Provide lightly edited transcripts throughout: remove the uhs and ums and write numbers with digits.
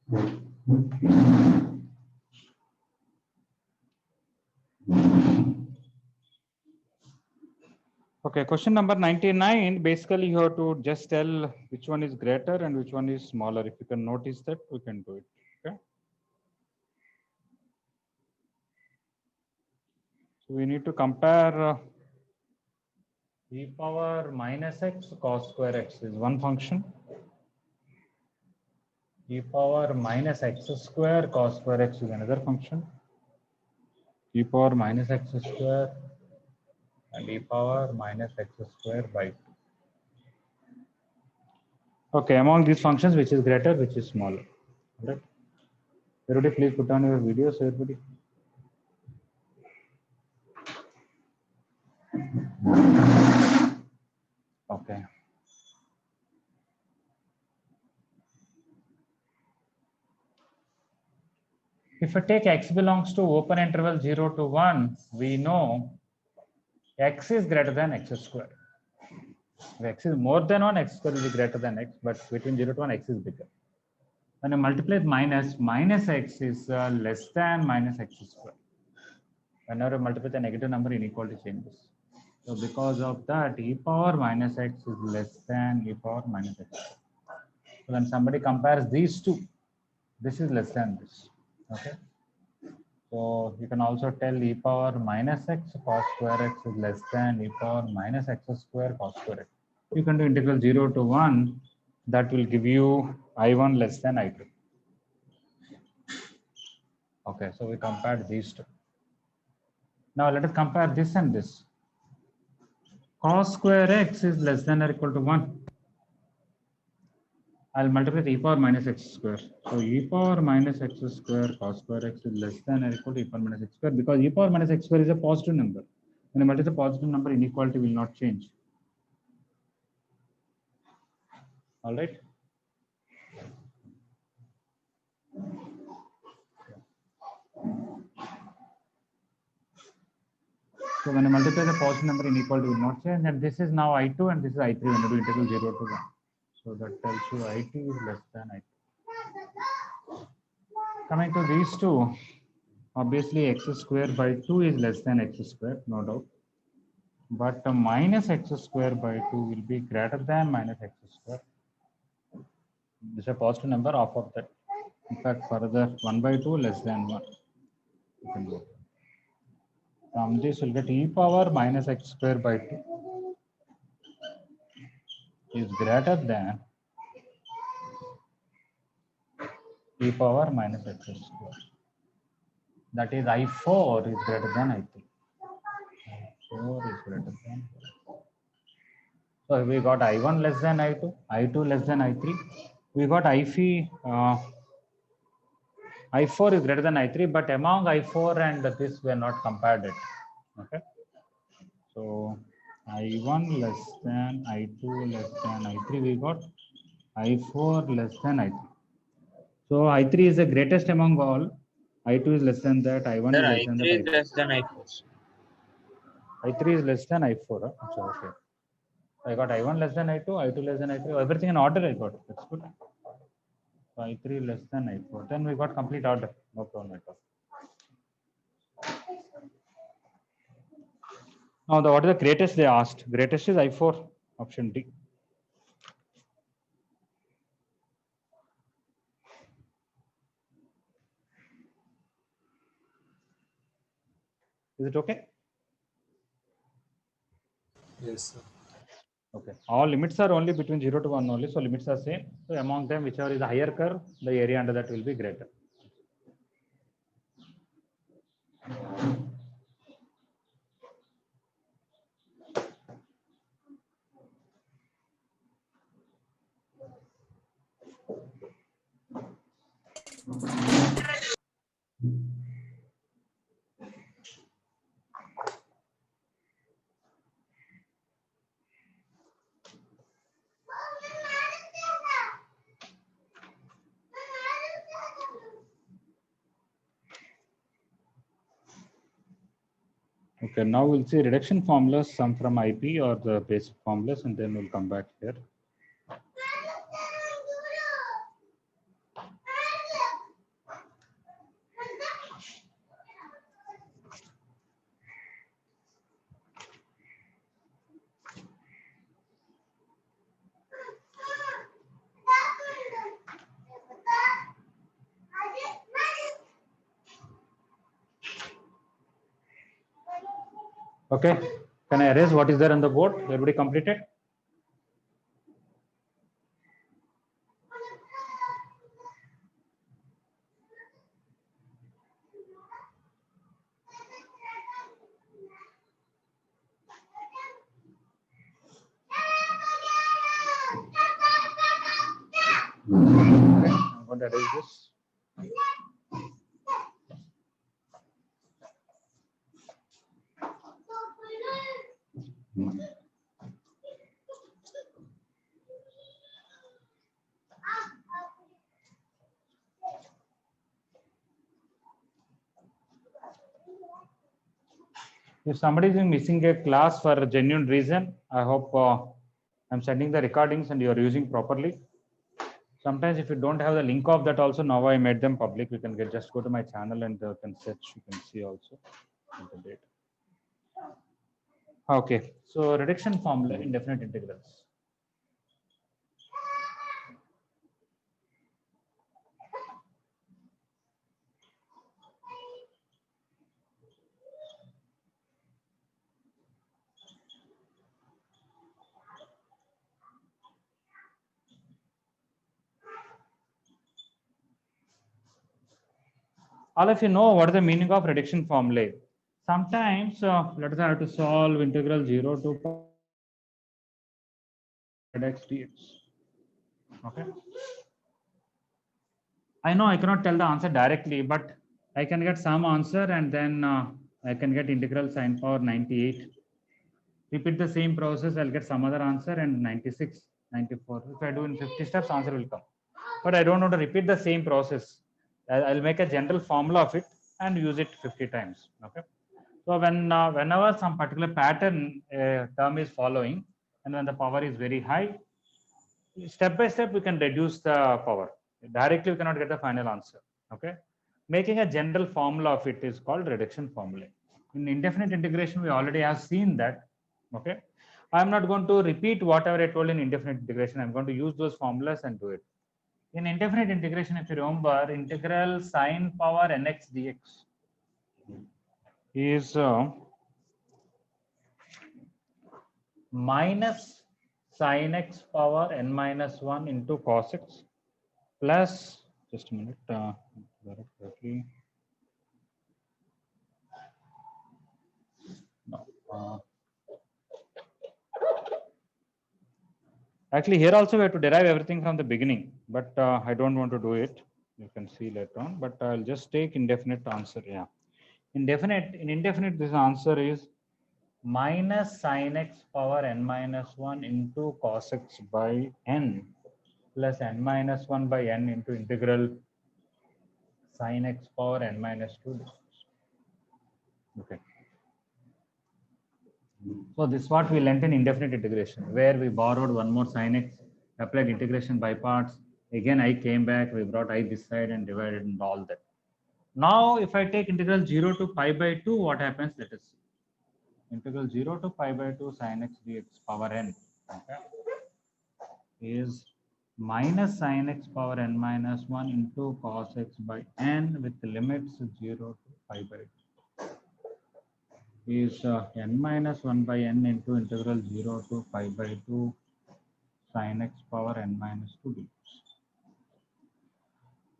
Okay, question number 99. Basically, you have to just tell which one is greater and which one is smaller. If you can notice that, we can do it. Okay. So we need to compare e power minus x cos square x is one function. E power minus x square cos square x is another function. E power minus x square and e power minus x square by 2. Okay, among these functions, which is greater, which is smaller? Right. Everybody, please put on your videos. Everybody. Okay. If I take x belongs to open interval 0 to 1, we know x is greater than x square. If x is more than 1, x square will be greater than x, but between 0 to 1, x is bigger. When I multiply with minus x is less than minus x square. Whenever I multiply the negative number, inequality changes. So because of that, e power minus x is less than e power minus x. So when somebody compares these two, this is less than this. Okay. So you can also tell e power minus x cos square x is less than e power minus x square cos square x. You can do integral 0 to 1. That will give you I1 less than I2. Okay, so we compared these two. Now let us compare this and this. Cos square x is less than or equal to 1. I'll multiply with e power minus x square. So e power minus x square cos square x is less than or equal to e power minus x square, because e power minus x square is a positive number. When I multiply the positive number, inequality will not change. All right. So when I multiply the positive number, inequality will not change, and this is now I2 and this is I3 when I do integral 0 to 1. So that tells you I2 is less than I3. Coming to these two, obviously x square by 2 is less than x square, no doubt. But minus x square by 2 will be greater than minus x square. This is a positive number off of that. In fact, further 1 by 2 less than 1. You can go. From this, we'll get e power minus x square by 2 is greater than e power minus x square. That is I4 is greater than I3. I4 is greater than. So we got I1 less than I2, I2 less than I3. We got I4 is greater than I3, but among I4 and this we are not compared it. Okay. So I1 less than I2 less than I3, we got I4 less than I3. So I3 is the greatest among all. I2 is less than that. I1 is less than that. I3 is less than I4. I3 is less than I4. So, okay. I got I1 less than I2, I2 less than I3. Everything in order I got. That's good. So I3 less than I4. Then we got complete order. No problem at all. Now, what is the greatest they asked? Greatest is I4, option D. Is it okay? Yes, sir. Okay. All limits are only between 0 to 1 only. So limits are same. So among them, whichever is the higher curve, the area under that will be greater. Okay, now we'll see reduction formulas, some from IP or the basic formulas, and then we'll come back here. Okay, can I erase what is there on the board? Everybody completed? Okay, I'm going to erase this. If somebody is missing a class for a genuine reason, I hope I'm sending the recordings and you are using properly. Sometimes if you don't have the link of that also, now I made them public. You can get, just go to my channel and can search. You can see also the date. Okay, so reduction formula, indefinite integrals. All of you know what is the meaning of reduction formula. Sometimes let us have to solve integral 0 to x dx. Okay. I know I cannot tell the answer directly, but I can get some answer and then I can get integral sine power 98. Repeat the same process, I'll get some other answer and 96, 94. If I do in 50 steps, answer will come. But I don't want to repeat the same process. I'll make a general formula of it and use it 50 times. Okay. So whenever some particular pattern term is following, and when the power is very high, step by step we can reduce the power. Directly we cannot get the final answer. Okay. Making a general formula of it is called reduction formula. In indefinite integration, we already have seen that. Okay. I'm not going to repeat whatever I told in indefinite integration. I'm going to use those formulas and do it. In indefinite integration, if you remember, integral sine power nx dx is minus sin x power n minus 1 into cos x plus, just a minute, no, actually here also we have to derive everything from the beginning, but I don't want to do it. You can see later on, but I'll just take indefinite answer. Yeah, in indefinite, this answer is minus sin x power n minus 1 into cos x by n plus n minus 1 by n into integral sin x power n minus 2. Okay. So this is what we learnt in indefinite integration, where we borrowed one more sin x, applied integration by parts. Again, I came back, we brought I this side and divided and all that. Now, if I take integral 0 to pi by 2, what happens? Let us see. Integral 0 to pi by 2 sin x dx power n, okay, is minus sin x power n minus 1 into cos x by n with the limits 0 to pi by 2. Is n minus 1 by n into integral 0 to pi by 2 sin x power n minus 2 dx.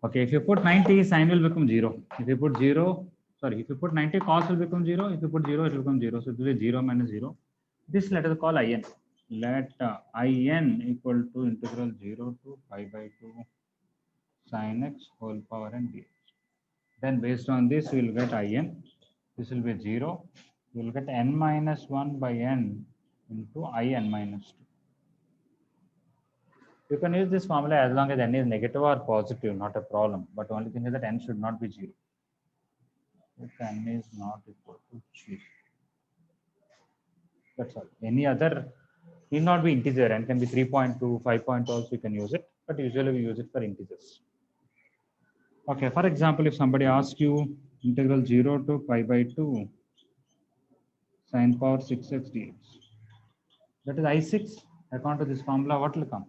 Okay, if you put 90, sine will become 0. If you put 0, sorry, if you put 90, cos will become 0. If you put 0, it will become 0. So it will be 0 minus 0. This let us call in. Let in equal to integral 0 to pi by 2 sin x whole power n dx. Then based on this, we will get in. This will be 0. We will get n minus 1 by n into in minus 2. You can use this formula as long as n is negative or positive, not a problem. But the only thing is that n should not be 0. If n is not equal to 0. That's all. Any other need not be integer. N can be 3.2, 5.2 also you can use it. But usually we use it for integers. Okay, for example, if somebody asks you integral 0 to pi by 2 sin power 6x dx. That is I6. According to this formula, what will come?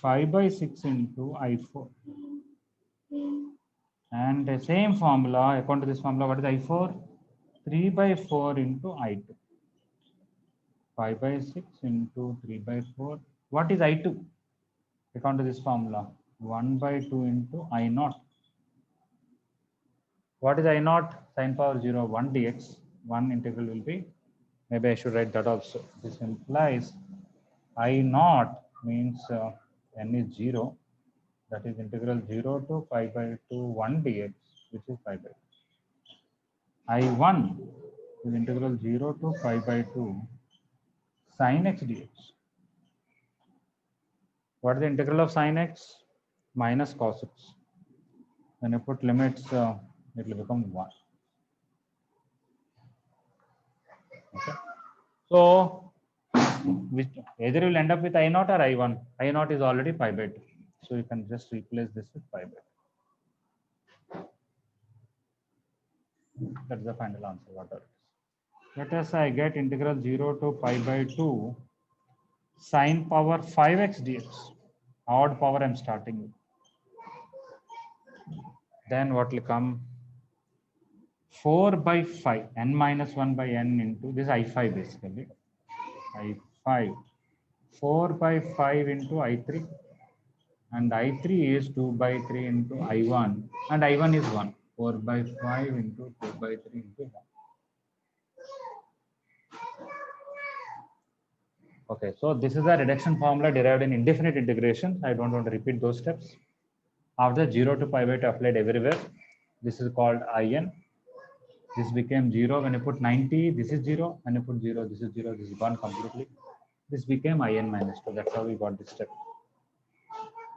5 by 6 into I4. And the same formula, according to this formula, what is I4? 3 by 4 into I2. 5 by 6 into 3 by 4. What is I2? According to this formula, 1 by 2 into I naught. What is I naught? Sine power 0, 1 dx. 1 integral will be, maybe I should write that also. This implies I naught means n is 0. That is integral 0 to pi by 2 1 dx, which is pi by 2. I1 is integral 0 to pi by 2 sin x dx. What is the integral of sin x? Minus cos x. When you put limits, it will become 1. Okay. So, which either you will end up with I naught or I1. I naught is already pi by 2. So, you can just replace this with pi by 2. That's the final answer, whatever it is. Let us I get integral 0 to pi by 2 sine power 5x dx. Odd power I'm starting with. Then what will come? 4 by 5, n minus 1 by n into, this I5 basically. I5. 4 by 5 into I3. And I3 is 2 by 3 into I1. And I1 is 1. 4 by 5 into 2 by 3 into 1. Okay, so this is a reduction formula derived in indefinite integration. I don't want to repeat those steps. After 0 to pi by 2 applied everywhere. This is called In. This became 0 when you put 90. This is 0. When you put 0, this is 0. This is gone completely. This became In minus 2. That's how we got this step.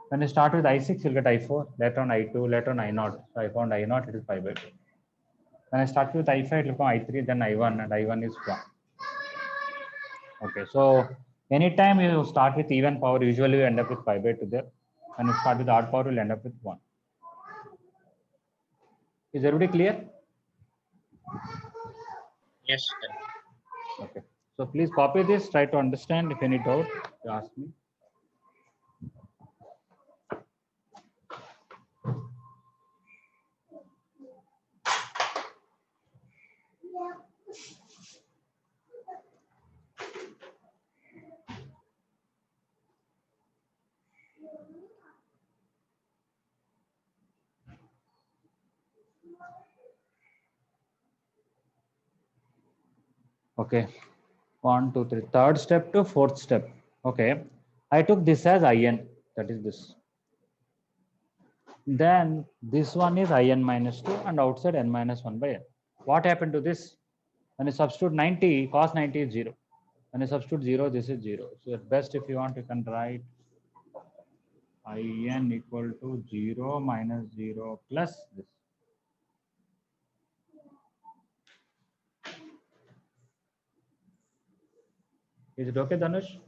When you start with I6, you'll get I4. Later on I2. Later on I0. So I found I0. It is pi by 2. When I start with I5, it will become I3. Then I1. And I1 is 1. Okay. So anytime you start with even power, usually you end up with pi by 2 there. When you start with odd power, you'll end up with 1. Is everybody clear? Yes, sir. Okay. So please copy this, try to understand. If any doubt, you ask me. Okay. 1, 2, 3. Third step to fourth step. Okay. I took this as In. That is this. Then this one is In minus 2 and outside n minus 1 by n. What happened to this? When you substitute 90, cos 90 is 0. When you substitute 0, this is 0. So at best, if you want, you can write In equal to 0 minus 0 plus this. Is it okay, Dhanush?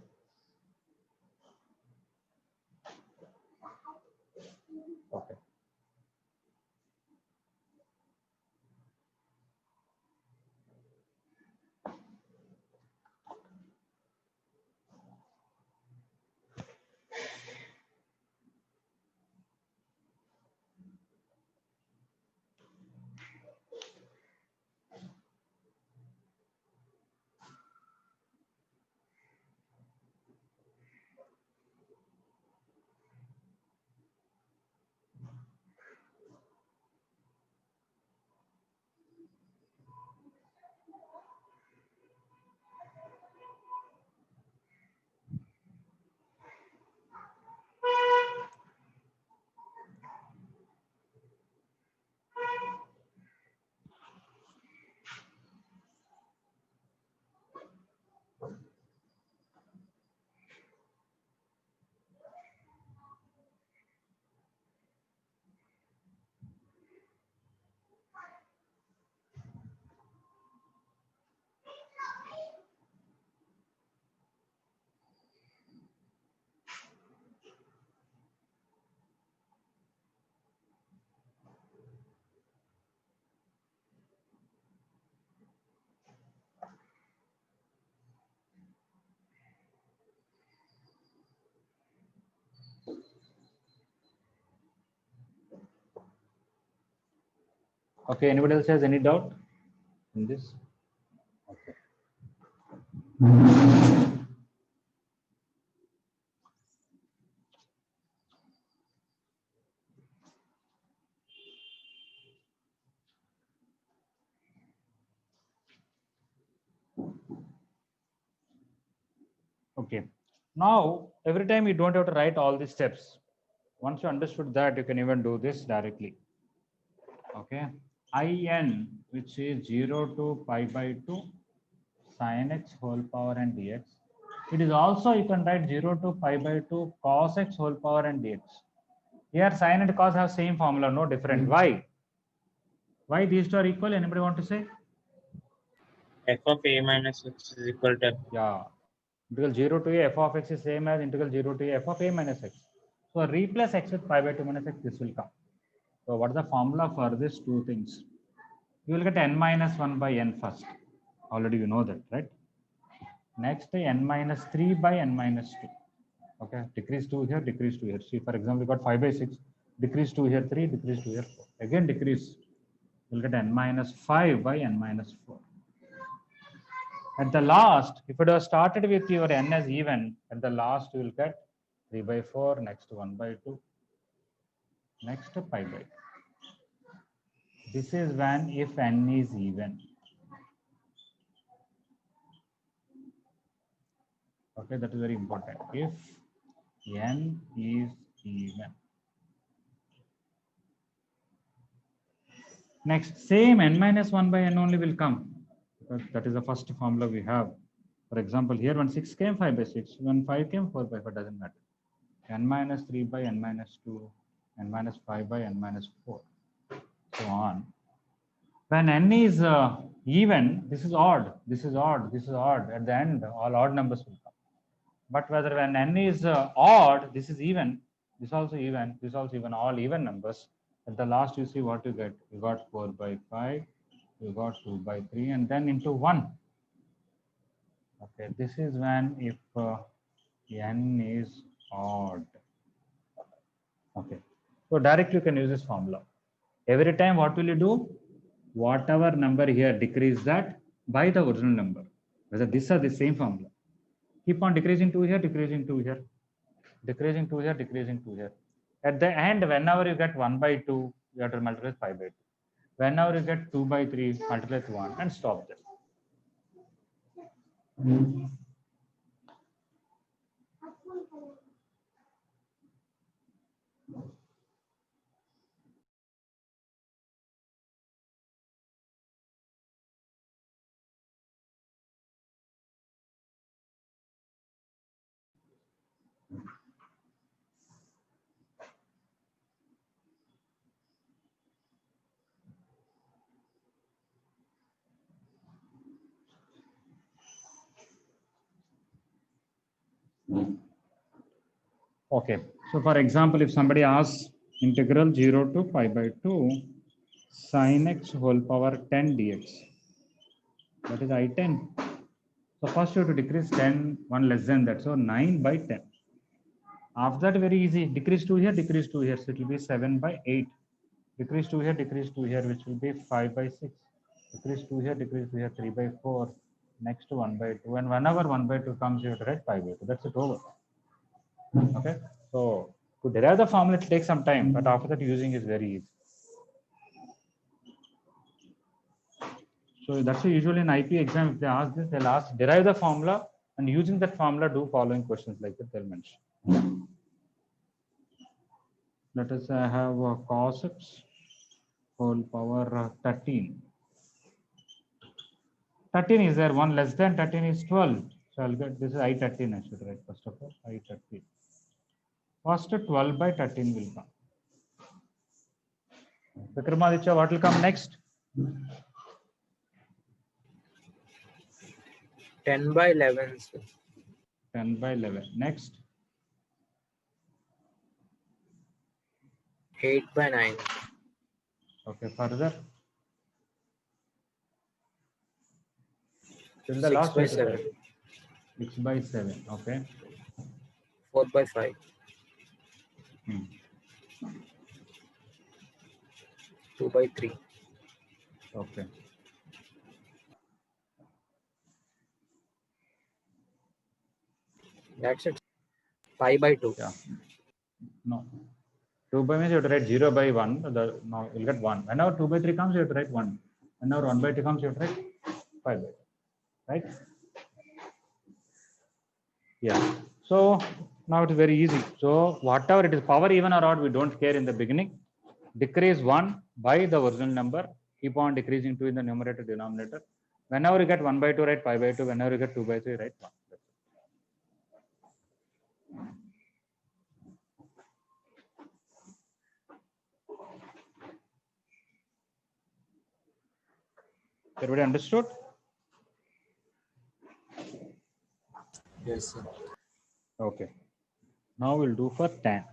Okay. Okay. Anybody else has any doubt in this? Okay. Okay. Now, every time you don't have to write all these steps. Once you understood that, you can even do this directly. Okay. In, which is 0 to pi by 2 sin x whole power and dx. It is also, you can write 0 to pi by 2 cos x whole power and dx. Here sin and cos have same formula, no different. Why? Why these two are equal? Anybody want to say? F of a minus x is equal to Yeah. Integral 0 to a f of x is same as integral 0 to a f of a minus x. So replace x with pi by 2 minus x, this will come. So what is the formula for these two things? You will get n minus 1 by n first. Already you know that, right? Next, n minus 3 by n minus 2. Okay, decrease 2 here, decrease 2 here. See, for example, we got 5 by 6, decrease 2 here, 3, decrease 2 here, 4. Again, decrease. You'll get n minus 5 by n minus 4. At the last, if it was started with your n as even, at the last you will get 3 by 4, next 1 by 2, next pi by 2. This is when if n is even. Okay, that is very important. If n is even. Next, same n minus 1 by n only will come, because that is the first formula we have. For example, here when 6 came, 5 by 6. When 5 came, 4 by 5, doesn't matter. N minus 3 by n minus 2, n minus 5 by n minus 4, so on. When n is even, this is odd, this is odd, this is odd. At the end, all odd numbers will come. But whether when n is odd, this is even, this also even, this also even, all even numbers. At the last, you see what you get. You got 4 by 5, you got 2 by 3, and then into 1. Okay, this is when if n is odd. Okay, so directly you can use this formula. Every time, what will you do? Whatever number here, decrease that by the original number. Whether this or the same formula. Keep on decreasing 2 here, decreasing 2 here, decreasing 2 here, decreasing 2 here. At the end, whenever you get 1 by 2, you have to multiply with 5 by 2. Whenever you get 2 by 3, multiply with 1 and stop there. Okay, so for example, if somebody asks integral 0 to pi by 2 sin x whole power 10 dx, that is I10. So first you have to decrease 10, 1 less than that, so 9 by 10. After that, very easy, decrease 2 here, decrease 2 here, so it will be 7 by 8. Decrease 2 here, decrease 2 here, which will be 5 by 6. Decrease 2 here, decrease 2 here, 3 by 4. Next to 1 by 2. And whenever 1 by 2 comes, you have to write 5 by 2. That's it, over. Okay. So to derive the formula, it takes some time, but after that, using is very easy. So that's why usually in IP exam, if they ask this, they'll ask derive the formula, and using that formula, do following questions like that they'll mention. Let us have cos x whole power 13. 13 is there, 1 less than 13 is 12. So I'll get, this is I13, I should write first of all, I13. First 12 by 13 will come. Vikramaditya, what will come next? 10 by 11. Sir. 10 by 11. Next. 8 by 9. Okay, further. Till the 6 last by you have to 7. write. 6 by 7. Okay. 4 by 5. 2 by 3. Okay. That's it. Pi by 2. Yeah. No. 2 by means you have to write 0 by 1. Now you'll get 1. Whenever 2 by 3 comes, you have to write 1. Whenever 1 by 2 comes, you have to write 5 by 2. Right? Yeah. So now it's very easy. So whatever it is, power even or odd, we don't care in the beginning. Decrease 1 by the original number. Keep on decreasing 2 in the numerator denominator. Whenever you get 1 by 2, write pi by 2. Whenever you get 2 by 3, write 1. Everybody understood? Yes, sir. Okay. Now we'll do for tan.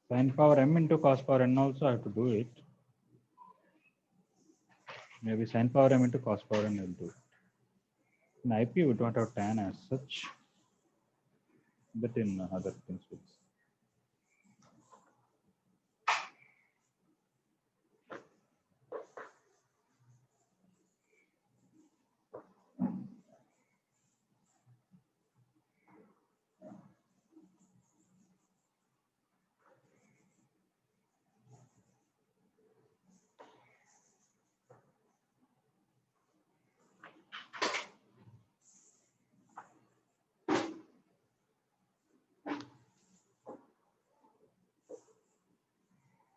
Sin power m into cos power n also I have to do it. Maybe sin power m into cos power n will do it. In IP, we don't have tan as such, but in other things.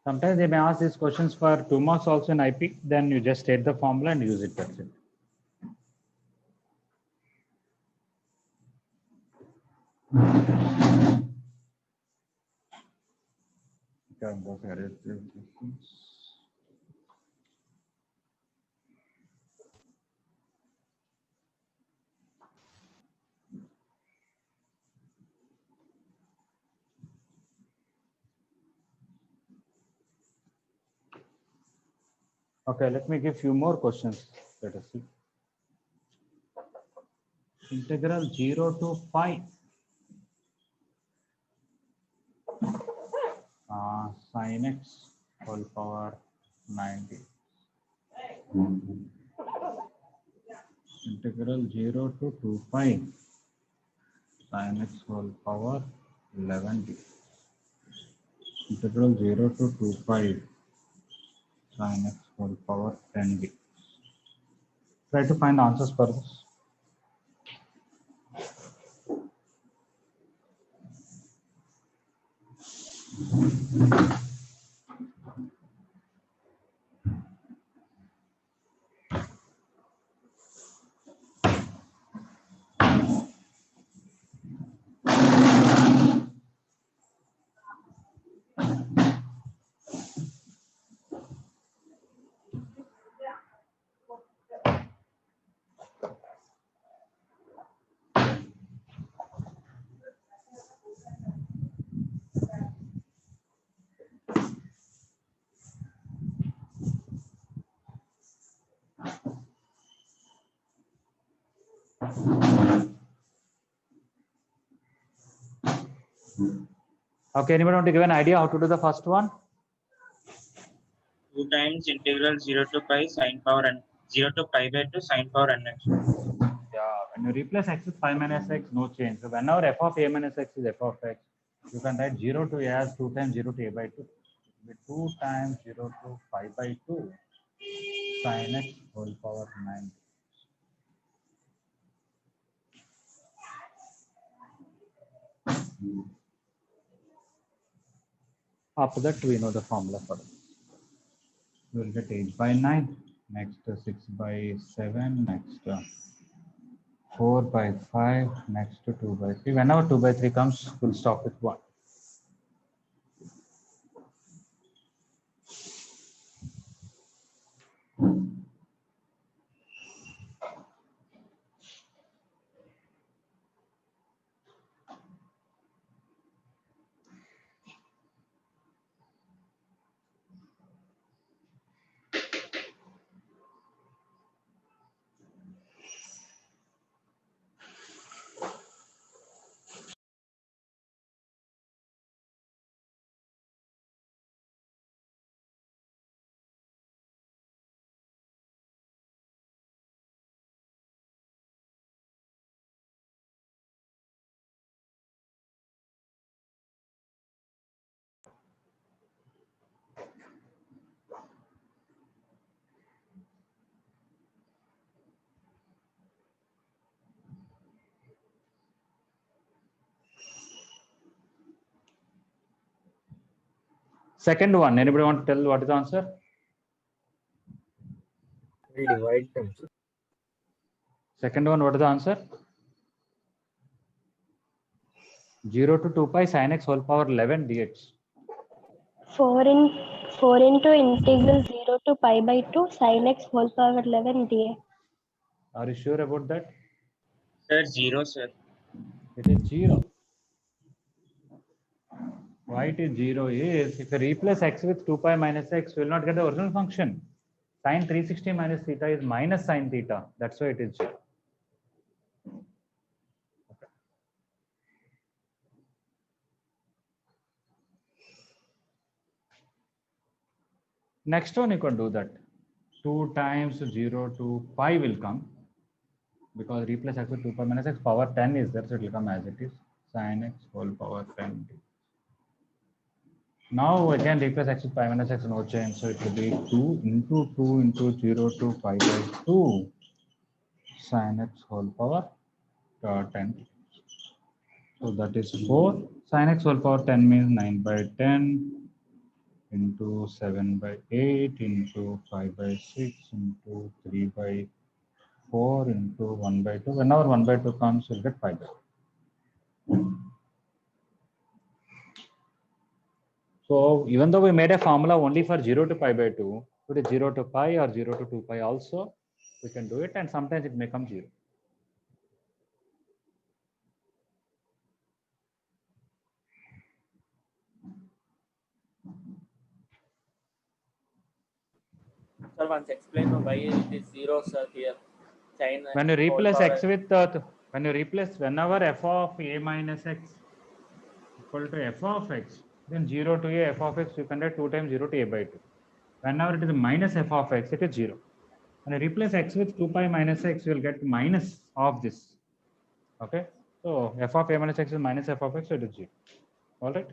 Sometimes they may ask these questions for 2 marks also in IP. Then you just state the formula and use it. That's it. Okay, let me give few more questions. Let us see. Integral 0 to pi sin x whole power 90. Integral 0 to 2 pi sin x whole power 11d. Integral 0 to 2 pi sin x whole power 10d. Try to find answers for this. Okay, anybody want to give an idea how to do the first one? 2 times integral 0 to pi sin power n 0 to pi by 2 sin power nx. Yeah, when you replace x with pi minus x, no change. So whenever f of a minus x is f of x, you can write 0 to a as 2 times 0 to a by 2. With 2 times 0 to pi by 2 sin x whole power 9. After that, we know the formula for it. We will get 8 by 9, next 6 by 7, next 4 by 5, next 2 by 3. Whenever 2 by 3 comes, we'll stop with 1. Second one, anybody want to tell what is the answer? We'll divide them, sir. Second one, what is the answer? 0 to 2 pi sin x whole power 11 dx. 4 into integral 0 to pi by 2 sin x whole power 11 dx. Are you sure about that? Sir, 0, sir. It is 0. Why it is 0 is, if you replace x with 2 pi minus x, you will not get the original function. Sin 360 minus theta is minus sin theta. That's why it is 0. Okay. Next one, you can do that. 2 times 0 to pi will come, because replace x with 2 pi minus x, power 10 is there, so it will come as it is. Sin x whole power 10. Now again replace x with pi minus x, no change, so it will be 2 into 0 to pi by 2 sin x whole power 10. So that is 4. Sin x whole power 10 means 9 by 10 into 7 by 8 into 5 by 6 into 3 by 4 into 1 by 2. Whenever 1 by 2 comes, you'll get 5 by 2. So even though we made a formula only for 0 to pi by 2, put it 0 to pi or 0 to 2 pi also, we can do it, and sometimes it may come 0. Sir, once explain why it is 0, sir, here. Sin When you whole replace power x with, whenever f of a minus x equal to f of x, then 0 to a f of x, you can write 2 times 0 to a by 2. Whenever it is minus f of x, it is 0. When you replace x with 2 pi minus x, you will get minus of this. Okay, so f of a minus x is minus f of x, so it is 0. All right.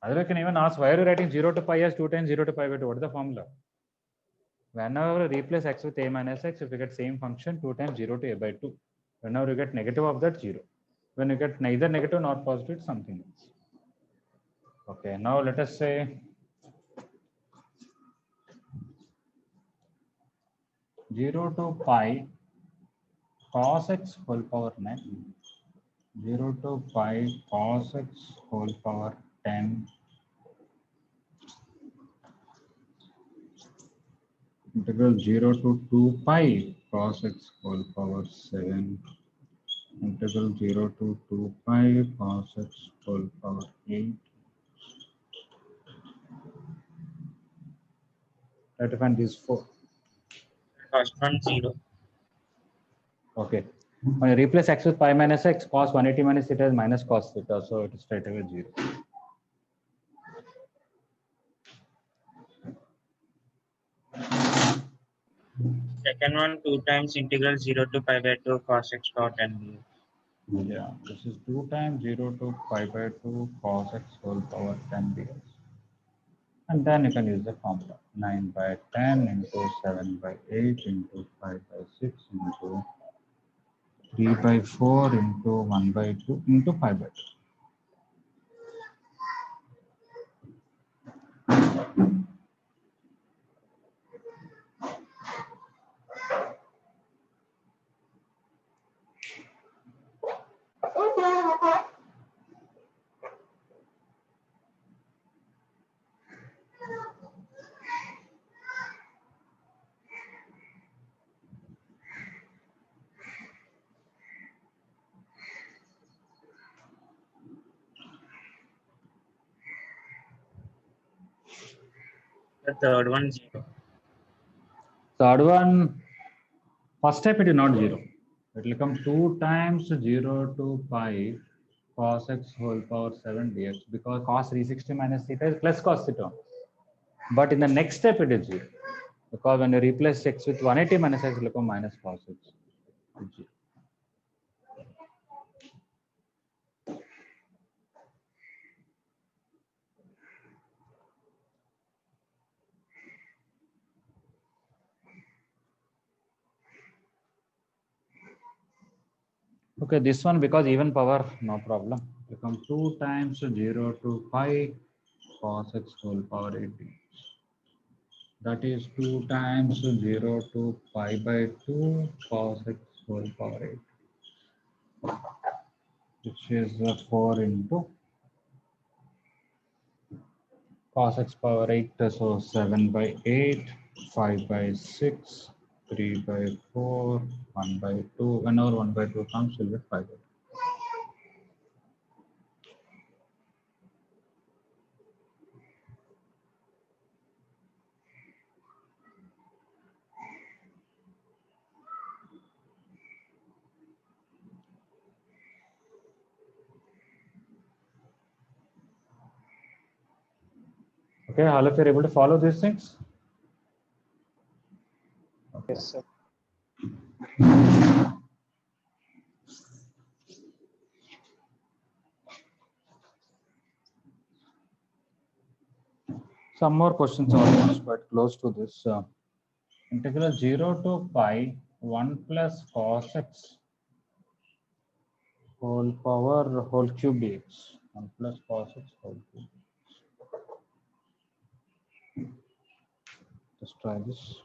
Otherwise, you can even ask, why are you writing 0 to pi as 2 times 0 to pi by 2? What is the formula? Whenever you replace x with a minus x, if you get same function, 2 times 0 to a by 2. Whenever you get negative of that, 0. When you get neither negative nor positive, it's something else. Okay, now let us say 0 to pi cos x whole power 9. 0 to pi cos x whole power 10. Integral 0 to 2 pi cos x whole power 7. Integral 0 to 2 pi cos x whole power 8. Try to find these 4. First one, 0. Okay. When you replace x with pi minus x, cos 180 minus theta is minus cos theta, so it is straight away 0. Second one, 2 times integral 0 to pi by 2 cos x power 10. Yeah, this is 2 times 0 to pi by 2 cos x whole power 10 dx. And then you can use the formula. 9 by 10 into 7 by 8 into 5 by 6 into 3 by 4 into 1 by 2 into 5 by 2. The third one, 0. Third one, first step it is not 0. It will come 2 times 0 to pi cos x whole power 7 dx, because cos 360 minus theta is plus cos theta. But in the next step it is 0. Because when you replace x with 180 minus x, it will become minus cos x. It's 0. Okay, this one because even power, no problem. become 2 times 0 to pi cos x whole power 8t. That is 2 times 0 to pi by 2 cos x whole power 8, which is 4 into cos x power 8, so 7 by 8, 5 by 6, 3 by 4, 1 by 2. Whenever 1 by 2 comes, we'll get 5 by 2. Okay, all of you are able to follow these things? Okay. Yes, sir. Some more questions are almost quite close to this. Integral 0 to pi 1 plus cos x whole power whole cube dx. 1 plus cos x whole cube. Let's try this.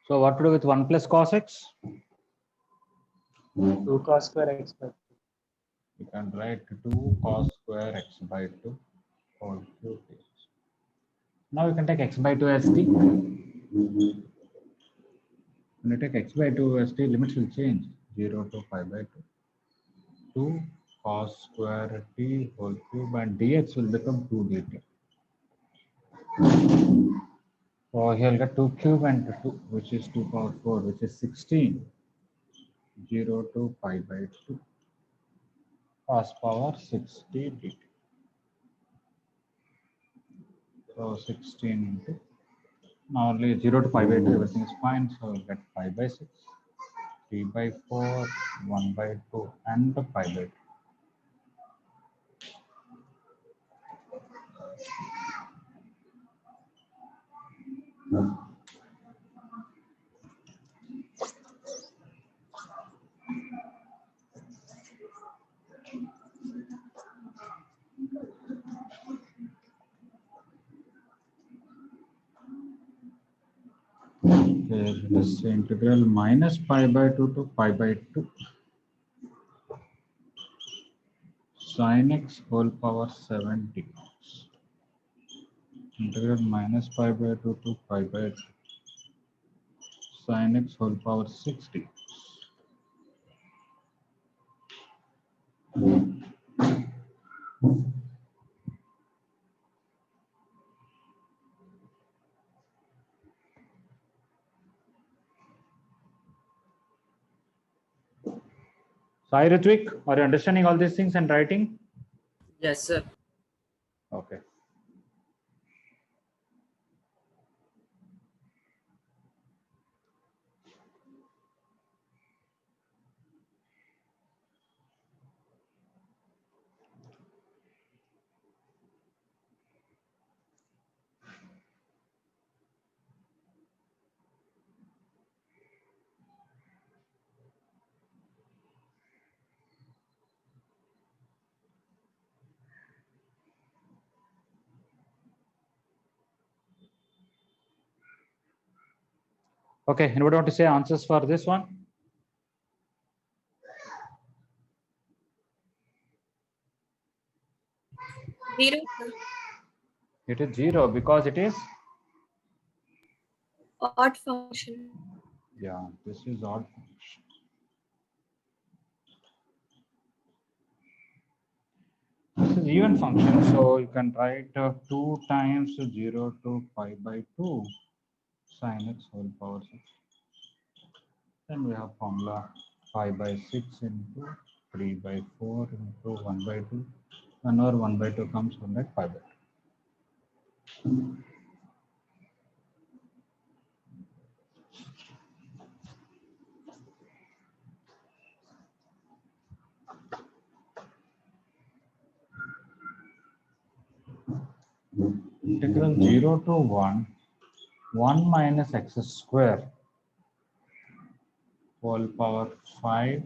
So what to do with 1 plus cos x? 2 cos square x by 2. You can write 2 cos square x by 2 whole cube dx. Now you can take x by 2 as t. When you take x by 2 as t, limits will change 0 to pi by 2. 2 cos square t whole cube and dx will become 2 dt. So here you'll get 2 cube and 2, which is 2 power 4, which is 16. 0 to pi by 2 cos power 60 dt. So 16 into, now only 0 to pi by 2, everything is fine. So we'll get pi by 6, 3 by 4, 1 by 2, and pi by 2. Okay, let's say integral minus pi by 2 to pi by 2 sin x whole power 70. Integral minus pi by 2 to pi by 2 sin x whole power 60. Sai Ritvik, are you understanding all these things and writing? Yes, sir. Okay. Okay, anybody want to say answers for this one? Zero, sir. It is 0 because it is, Odd function. yeah, this is odd function. This is even function, so you can write 2 times 0 to pi by 2 sin x whole power 6. Then we have formula pi by 6 into 3 by 4 into 1 by 2. Whenever 1 by 2 comes, we'll get pi by 2. Integral 0 to 1, 1 minus x square whole power 5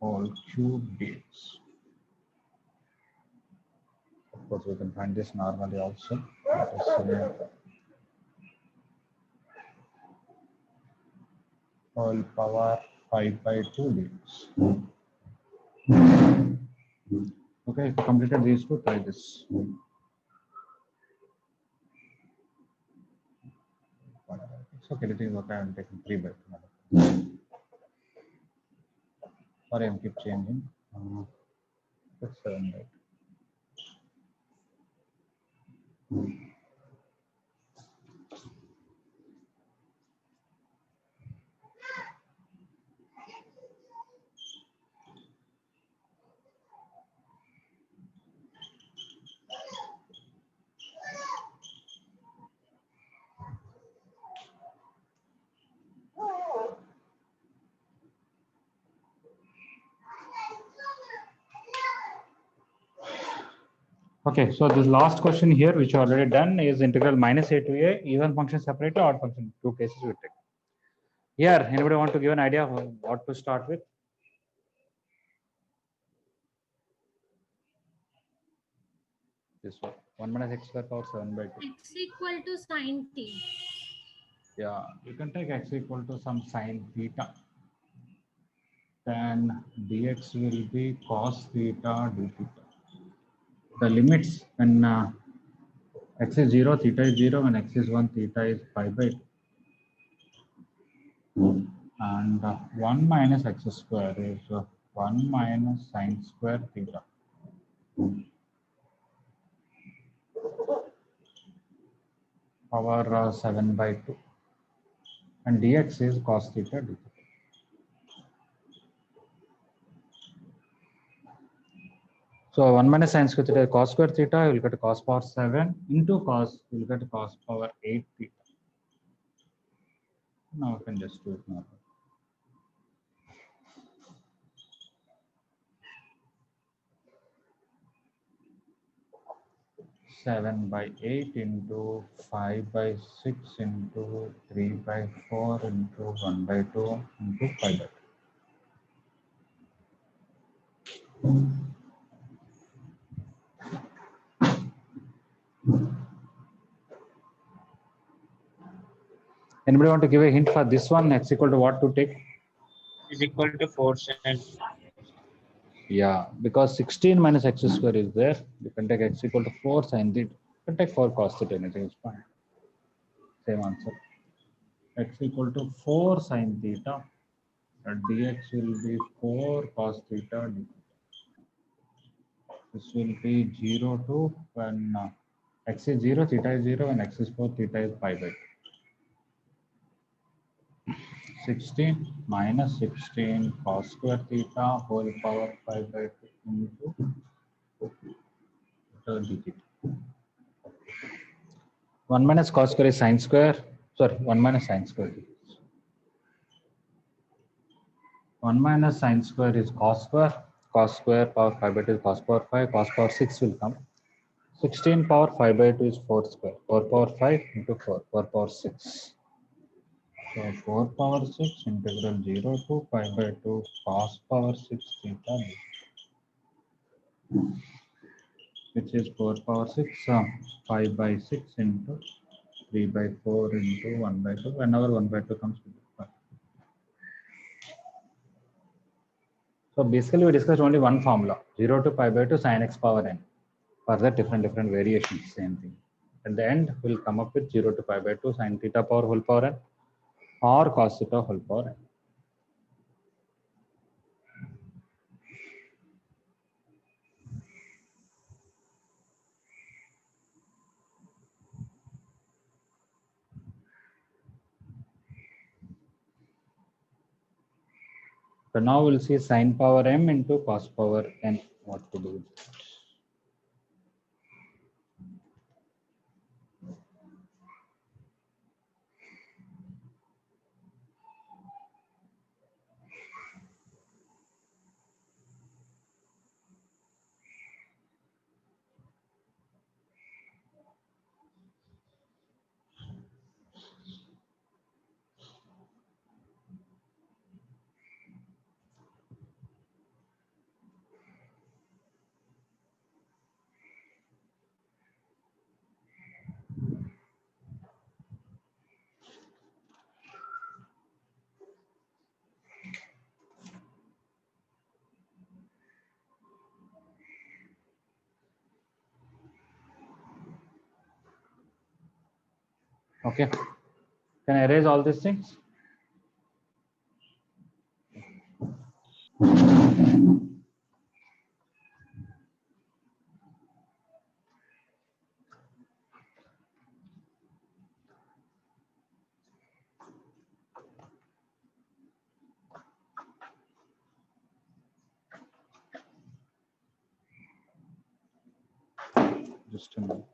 whole cube dx. Of course, we can find this normally also. Whole power 5 by 2 dx. Okay, if you completed these two, try this. It's okay, it is okay. I'm taking 3 by 2. Sorry, I'm keep changing. That's 7 by 2. Okay, so this last question here, which you already done, is integral minus a to a, even function separately, odd function. 2 cases we take. Here, anybody want to give an idea of what to start with? This one, 1 minus x square power 7 by 2. X equal to sin t. Yeah, you can take x equal to some sine theta. Then dx will be cos theta d theta. The limits when x is 0, theta is 0, when x is 1, theta is pi by 2. And 1 minus x square is 1 minus sine square theta. Power 7 by 2. And dx is cos theta d theta. So 1 minus sine square theta is cos square theta, you will get cos power 7 into cos, you will get cos power 8 theta. Now you can just do it now. 7 by 8 into 5 by 6 into 3 by 4 into 1 by 2 into 5 by 2. Anybody want to give a hint for this one? X equal to what to take? Is equal to 4 sin. Yeah, because 16 minus x square is there. You can take x equal to 4 sin theta. You can take 4 cos theta, anything is fine. Same answer. X equal to 4 sin theta. And dx will be 4 cos theta d. This will be 0 to when x is 0, theta is 0, when x is 4, theta is pi by 2. 16 minus 16 cos square theta whole power 5 by 2 into d theta. 1 minus cos square is sine square. Sorry, 1 minus sine square. 1 minus sine square is cos square. Cos square power 5 by 2 is cos power 5. Cos power 6 will come. 16 power 5 by 2 is 4 square. 4 power 5 into 4. 4 power 6. So 4 power 6 integral 0 to pi by 2 cos power 6 theta, which is 4 power 6 5 by 6 into 3 by 4 into 1 by 2. Whenever 1 by 2 comes, so basically we discussed only one formula, 0 to pi by 2 sin x power n. Further different variations, same thing. At the end, we'll come up with 0 to pi by 2 sin theta power whole power n or cos theta whole power n. So now we'll see sin power m into cos power n. What to do with it. Okay. Can I erase all these things? Just a minute.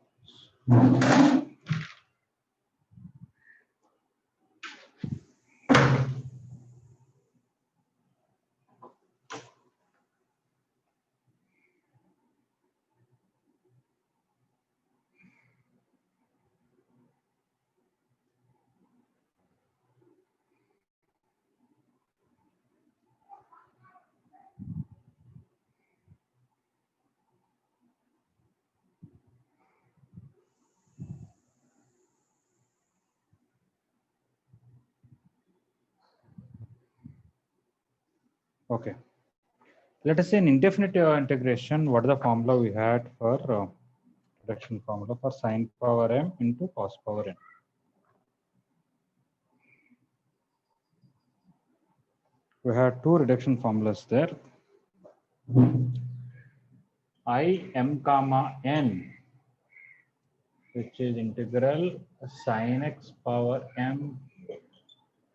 Okay. Let us say in indefinite integration, what is the formula we had for reduction formula for sin power m into cos power n? We had two reduction formulas there. I m comma n, which is integral sin x power m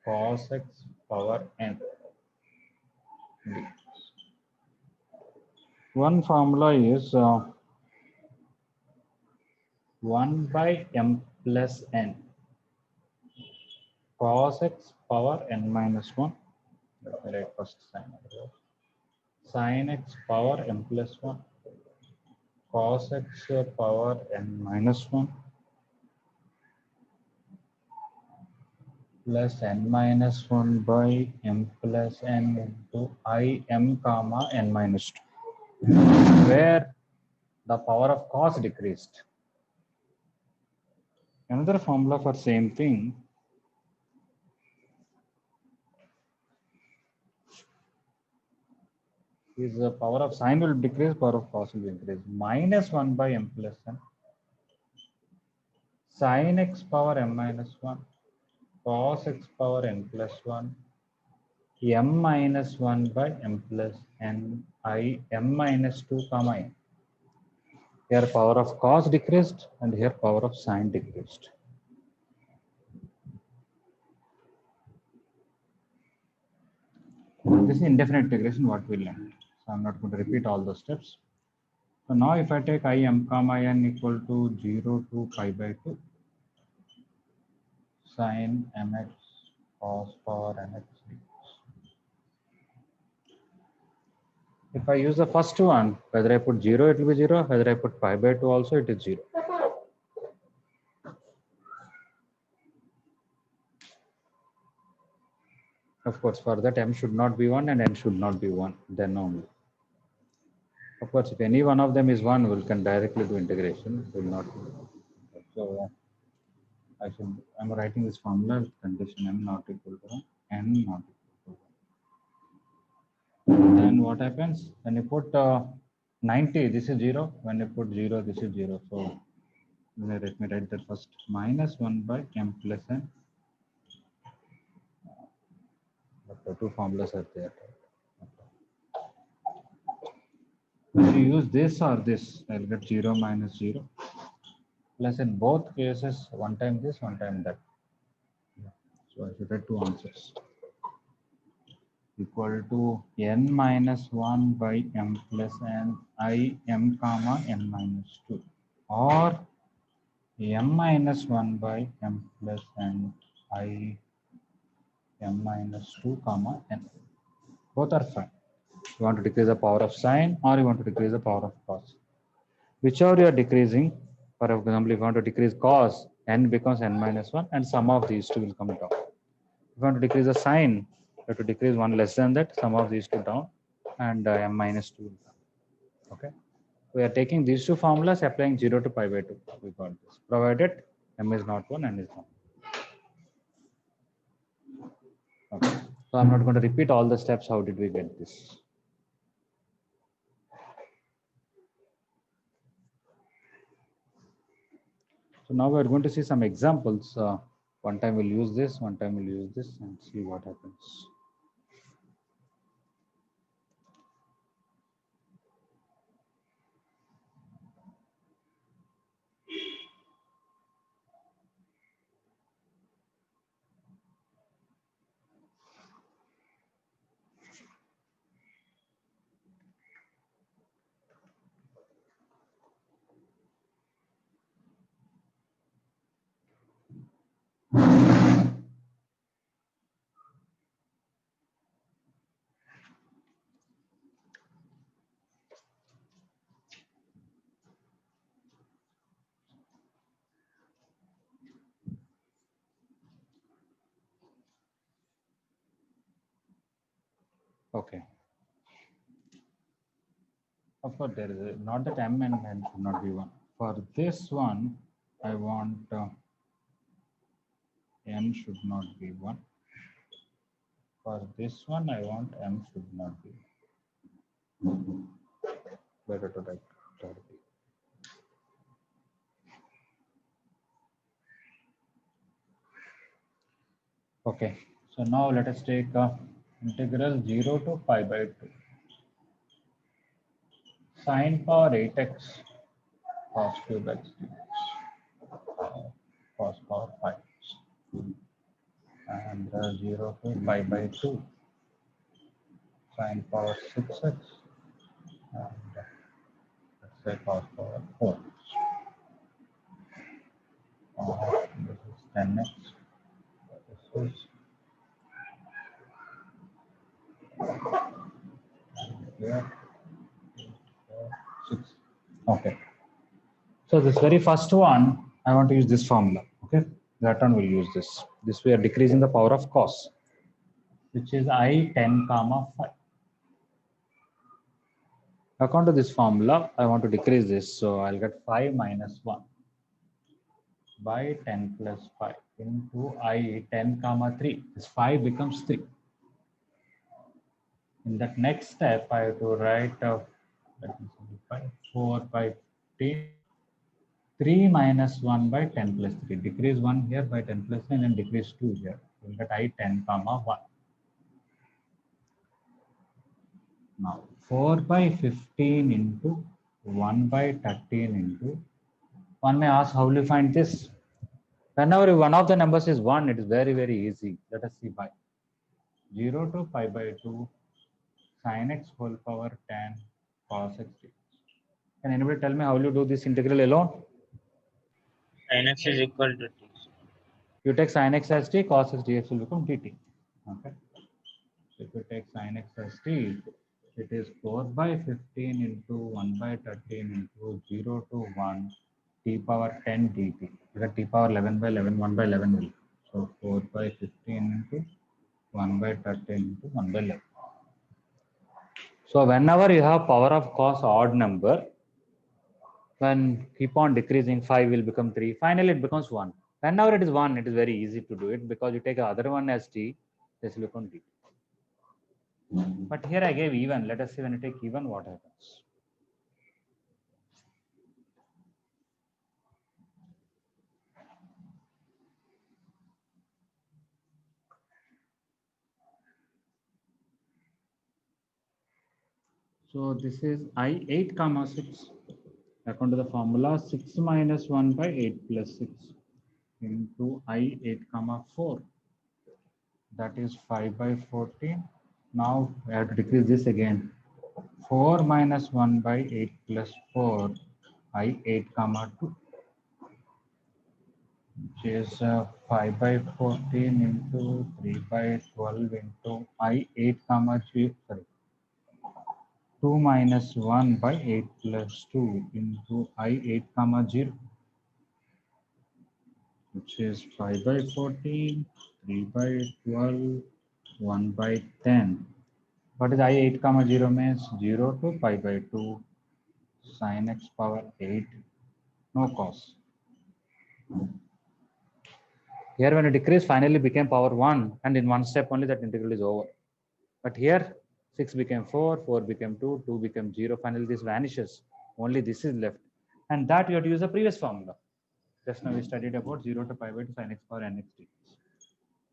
cos x power n. One formula is 1 by m plus n cos x power n minus 1. Let me write first sin x power m plus 1 cos x power n minus 1 plus n minus 1 by m plus n into I m comma n minus 2, where the power of cos decreased. Another formula for same thing is the power of sine will decrease, power of cos will increase. Minus 1 by m plus n sin x power m minus 1 cos x power n plus 1 m minus 1 by m plus n I m minus 2 comma n. Here power of cos decreased and here power of sine decreased. This is indefinite integration what we learned. So I'm not going to repeat all those steps. So now if I take I m comma n equal to 0 to pi by 2 sin mx cos power nx. If I use the first one, whether I put 0, it will be 0. Whether I put pi by 2 also, it is 0. Of course, for that m should not be 1 and n should not be 1, then only. Of course, if any one of them is 1, we can directly do integration. It will not be. So I'm writing this formula, condition m not equal to 1, n not equal to 1. Then what happens? When you put 90, this is 0. When you put 0, this is 0. So let me write that first. Minus 1 by m plus n. But the two formulas are there. Whether you use this or this, I'll get 0 minus 0. Plus in both cases, one time this, one time that. So I should get two answers. Equal to n minus 1 by m plus n I m comma n minus 2, or m minus 1 by m plus n I m minus 2 comma n. Both are fine. You want to decrease the power of sine or you want to decrease the power of cos. Whichever you are decreasing, for example, if you want to decrease cos, n becomes n minus 1 and sum of these two will come down. If you want to decrease the sine, you have to decrease one less than that, sum of these two down, and m minus 2 will come. Okay. We are taking these two formulas, applying 0 to pi by 2. We got this. Provided m is not 1, n is 1. Okay. So I'm not going to repeat all the steps. How did we get this? So now we're going to see some examples. One time we'll use this, one time we'll use this, and see what happens. Okay. Of course, there is not that m and n should not be 1. For this one, I want m should not be 1. For this one, I want m should not be 1. Better to write clarity. Okay, so now let us take integral 0 to pi by 2. Sine power 8x cos cube x dx, cos power 5, and 0 to pi by 2, sine power 6x, and let's say cos power 4. This is 10x. This is here, 6. Okay. So this very first one, I want to use this formula. Okay. That one will use this. This we are decreasing the power of cos, which is I 10 comma 5. According to this formula, I want to decrease this. So I'll get 5 minus 1 by 10 plus 5 into I 10 comma 3. This 5 becomes 3. In that next step, I have to write let me simplify, 4 by 15. 3 minus 1 by 10 plus 3. Decrease 1 here by 10 plus 9 and decrease 2 here. We'll get I 10 comma 1. Now 4 by 15 into 1 by 13 into, one may ask, how will you find this? Whenever one of the numbers is 1, it is very, very easy. Let us see by 0 to pi by 2 sin x whole power 10 cos x dx. Can anybody tell me how will you do this integral alone? Sin x is equal to t. You take sin x as t, cos x dx will become dt. Okay. So if you take sin x as t, it is 4 by 15 into 1 by 13 into 0 to 1 t power 10 dt. Because t power 11 by 11, 1 by 11 will. So 4 by 15 into 1 by 13 into 1 by 11. So whenever you have power of cos odd number, when keep on decreasing, 5 will become 3. Finally, it becomes 1. Whenever it is 1, it is very easy to do it because you take the other one as t, this will become dt. But here I gave even. Let us see when you take even what happens. So this is I8 comma 6. According to the formula, 6 minus 1 by 8 plus 6 into I8 comma 4. That is 5 by 14. Now we have to decrease this again. 4 minus 1 by 8 plus 4, I8 comma 2, which is 5 by 14 into 3 by 12 into I8 comma 3, sorry, 2 minus 1 by 8 plus 2 into I8 comma 0, which is 5 by 14, 3 by 12, 1 by 10. What is I8 comma 0 means? 0 to pi by 2 sin x power 8, no cos. Here when you decrease, finally became power 1, and in one step only that integral is over. But here 6 became 4, 4 became 2, 2 became 0. Finally this vanishes. Only this is left. And that you have to use the previous formula. Just now we studied about 0 to pi by 2 sin x power n x dx.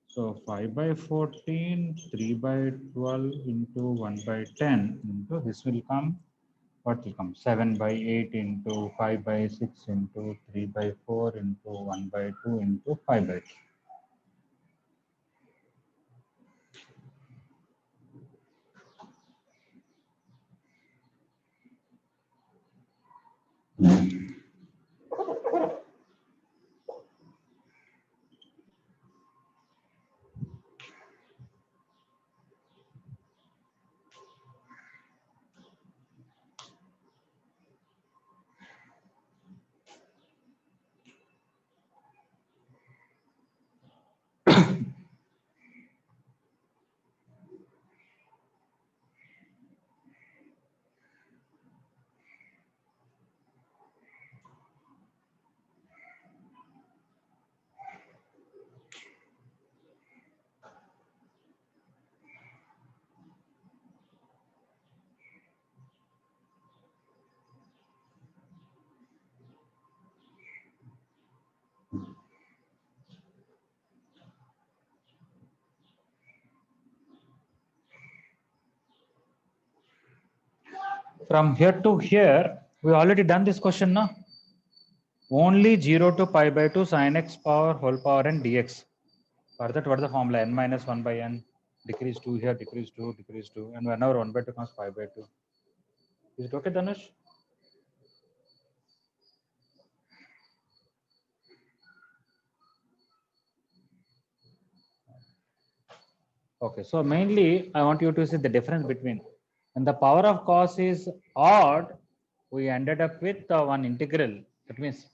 So 5 by 14, 3 by 12 into 1 by 10 into this will come, what will come? 7 by 8 into 5 by 6 into 3 by 4 into 1 by 2 into 5 by 2. From here to here, we already done this question now. Only 0 to pi by 2 sin x power whole power n dx. For that, what is the formula? N minus 1 by n, decrease 2 here, decrease 2, decrease 2, and whenever 1 by 2 comes 5 by 2. Is it okay, Dhanush? Okay, so mainly I want you to see the difference between when the power of cos is odd, we ended up with one integral. That means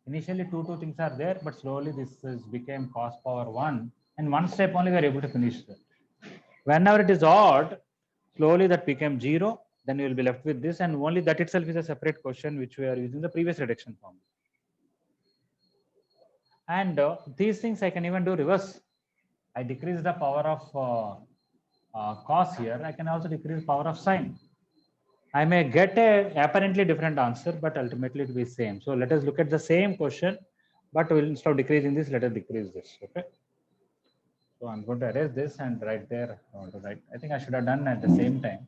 initially two things are there, but slowly this became cos power 1, and one step only we are able to finish that. Whenever it is odd, slowly that became 0, then you will be left with this, and only that itself is a separate question which we are using the previous reduction form. And these things I can even do reverse. I decrease the power of cos here, I can also decrease power of sine. I may get a apparently different answer, but ultimately it will be same. So let us look at the same question, but we'll, instead of decreasing this, let us decrease this. Okay. So I'm going to erase this and write there. I want to write. I think I should have done at the same time.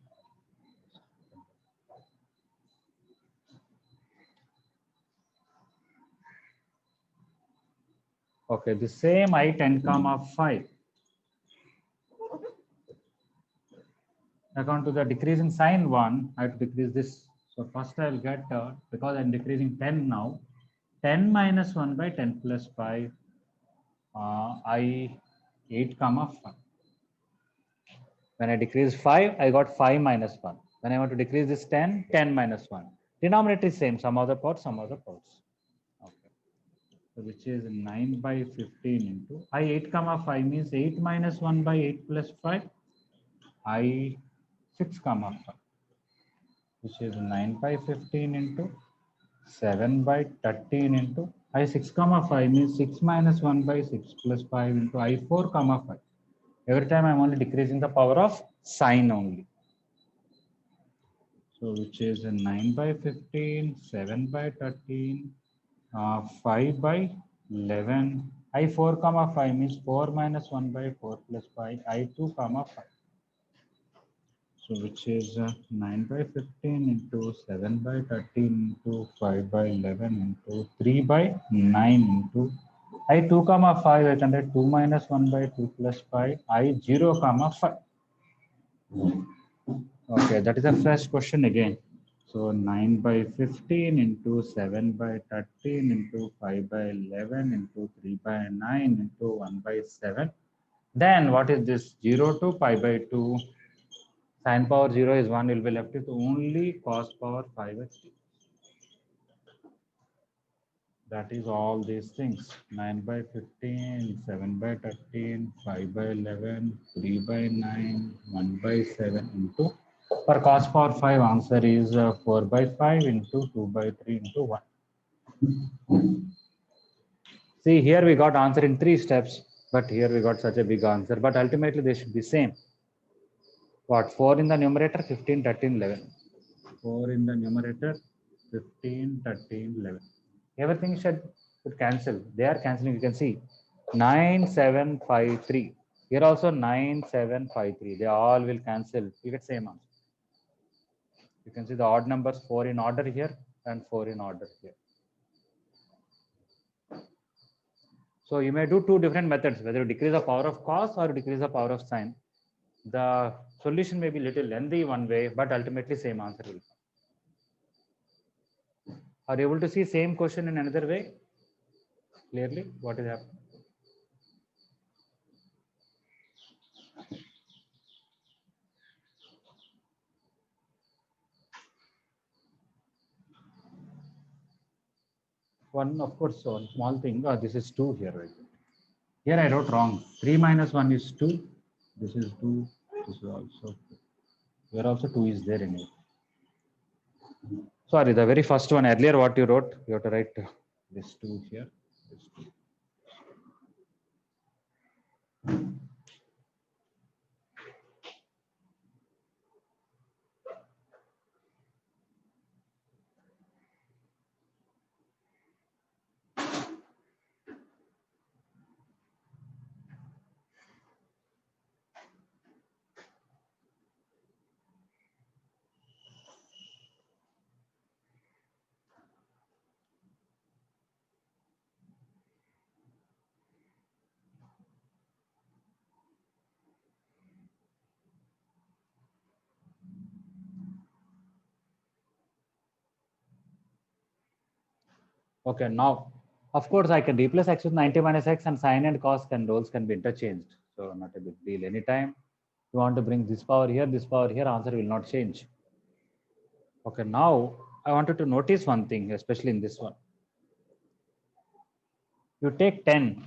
Okay, the same I10 comma 5. According to the decreasing sign 1, I have to decrease this. So first I will get, because I'm decreasing 10 now, 10 minus 1 by 10 plus 5, I8 comma 5. When I decrease 5, I got 5 minus 1. When I want to decrease this 10, 10 minus 1. Denominator is same, some other parts, some other parts. Okay. So which is 9 by 15 into I8 comma 5 means 8 minus 1 by 8 plus 5. I6 comma 5, which is 9 by 15 into 7 by 13 into I6 comma 5 means 6 minus 1 by 6 plus 5 into I4 comma 5. Every time I'm only decreasing the power of sine only. So which is 9 by 15, 7 by 13, 5 by 11. I4 comma 5 means 4 minus 1 by 4 plus 5, I2 comma 5. So which is 9 by 15 into 7 by 13 into 5 by 11 into 3 by 9 into I 2 comma 5, I can write 2 minus 1 by 2 plus 5, I 0 comma 5. Okay, that is the first question again. So 9 by 15 into 7 by 13 into 5 by 11 into 3 by 9 into 1 by 7. Then what is this? 0 to pi by 2. Sin power 0 is 1, will be left with only cos power 5xt. That is all these things. 9 by 15, 7 by 13, 5 by 11, 3 by 9, 1 by 7 into. For cos power 5, answer is 4 by 5 into 2 by 3 into 1. See, here we got answer in 3 steps, but here we got such a big answer. But ultimately, they should be same. What? 4 in the numerator, 15, 13, 11. 4 in the numerator, 15, 13, 11. Everything should cancel. They are cancelling. You can see 9753. Here also 9753. They all will cancel. You get same answer. You can see the odd numbers 4 in order here and 4 in order here. So you may do 2 different methods, whether you decrease the power of cos or decrease the power of sine. The solution may be little lengthy one way, but ultimately same answer will come. Are you able to see same question in another way? Clearly, what is happening? One, of course, one small thing. This is 2 here, right? Here I wrote wrong. 3 minus 1 is 2. This is 2. This is also 2. Here also 2 is there in it. Sorry, the very first one earlier, what you wrote, you have to write this 2 here. This 2. Okay, now, of course, I can replace x with 90 minus x, and sine and cos roles can be interchanged. So not a big deal. Anytime you want to bring this power here, answer will not change. Okay, now I wanted to notice one thing, especially in this one. You take 10,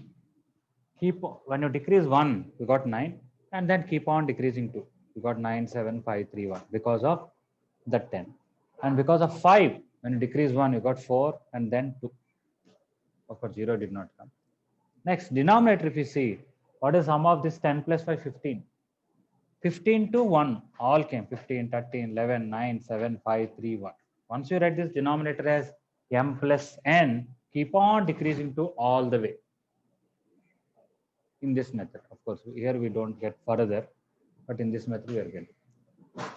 when you decrease 1, you got 9, and then keep on decreasing 2. You got 9, 7, 5, 3, 1 because of that 10. And because of 5, when you decrease 1, you got 4 and then 2. Of course, 0 did not come. Next, denominator, if you see, what is sum of this 10 plus 5? 15. 15 to 1, all came. 15, 13, 11, 9, 7, 5, 3, 1. Once you write this denominator as m plus n, keep on decreasing to all the way. In this method, of course, here we don't get further, but in this method we are getting.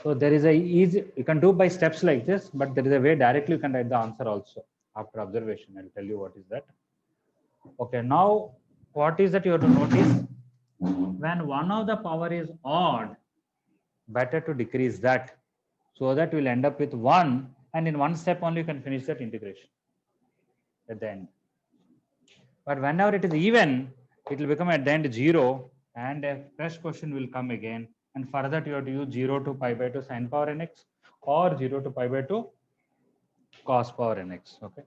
So there is a easy, you can do by steps like this, but there is a way directly you can write the answer also after observation. I'll tell you what is that. Okay, now what is that you have to notice? When one of the power is odd, better to decrease that, so that we'll end up with 1, and in one step only you can finish that integration at the end. But whenever it is even, it will become at the end 0, and a fresh question will come again. And for that, you have to use 0 to pi by 2 sin power nx or 0 to pi by 2 cos power nx. Okay.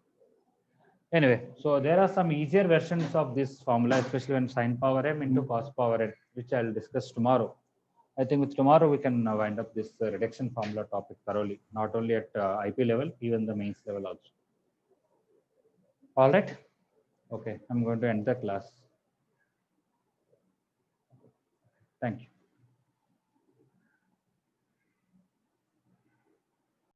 Anyway, so there are some easier versions of this formula, especially when sin power m into cos power n, which I'll discuss tomorrow. I think with tomorrow we can wind up this reduction formula topic thoroughly, not only at IP level, even the mains level also. All right. Okay, I'm going to end the class. Thank you.